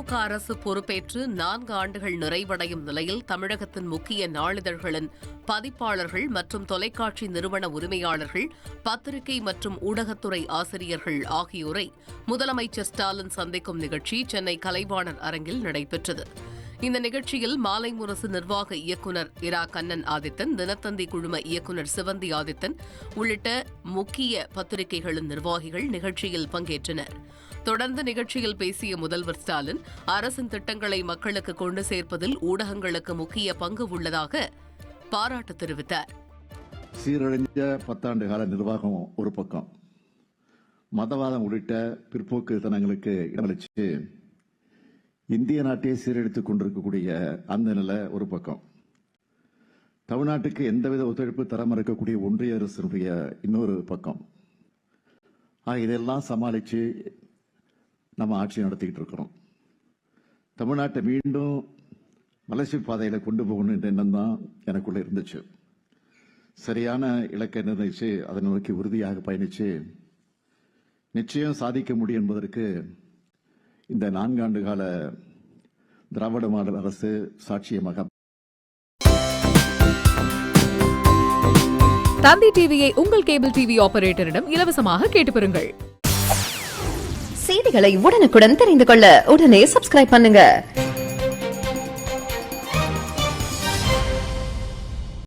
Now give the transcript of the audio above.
திமுக அரசு பொறுப்பேற்று 4 ஆண்டுகள் நிறைவடையும் நிலையில் தமிழகத்தின் முக்கிய நாளிதழ்களின் பதிப்பாளர்கள் மற்றும் தொலைக்காட்சி நிறுவன உரிமையாளர்கள், பத்திரிகை மற்றும் ஊடகத்துறை ஆசிரியர்கள் ஆகியோரை முதலமைச்சர் ஸ்டாலின் சந்திக்கும் நிகழ்ச்சி சென்னை கலைவாணர் அரங்கில் நடைபெற்றது. இந்த நிகழ்ச்சியில் மாலை முரசு நிர்வாக இயக்குநர் இரா கண்ணன் ஆதித்தன், தினத்தந்தி குழும இயக்குநர் சிவந்தி ஆதித்தன் உள்ளிட்ட முக்கிய பத்திரிகைகளின் நிர்வாகிகள் நிகழ்ச்சியில் பங்கேற்றனர். தொடர்ந்து நிகழ்ச்சியில் பேசிய முதல்வர் ஸ்டாலின், அரசின் திட்டங்களை மக்களுக்கு கொண்டு சேர்ப்பதில் ஊடகங்களுக்கு முக்கிய பங்கு உள்ளதாக பாராட்டு தெரிவித்தார். சீரழிஞ்ச 10 ஆண்டு கால நிர்வாகம் ஒரு பக்கம், மதவாதம் உள்ளிட்ட பிற்போக்கு தனங்களுக்கு இடமளிச்சு இந்திய நாட்டையே சீரழித்துக் கொண்டிருக்கக்கூடிய அந்த நிலை ஒரு பக்கம், தமிழ்நாட்டுக்கு எந்தவித ஒத்துழைப்பு தர மறுக்கக்கூடிய ஒன்றிய அரசினுடைய இன்னொரு பக்கம், இதெல்லாம் சமாளித்து நம்ம ஆட்சி நடத்திக்கிட்டு இருக்கிறோம். தமிழ்நாட்டை மீண்டும் வளர்ச்சி பாதையில் கொண்டு போகணும் என்ற எண்ணம் தான் எனக்குள்ள இருந்துச்சு. சரியான இலக்கை நிர்ணயிச்சு அதை நோக்கி உறுதியாக பயணிச்சு நிச்சயம் சாதிக்க முடியும் என்பதற்கு இந்த 4 ஆண்டு கால திராவிட மாடல் அரசு சாட்சியமாக. தந்தி டிவியை உங்கள் கேபிள் டிவி ஆபரேட்டரிடம் இலவசமாக கேட்டு பெறுங்கள். செய்திகளை உடனுக்குடன் தெரிந்து கொள்ள உடனே சப்ஸ்கிரைப் பண்ணுங்க.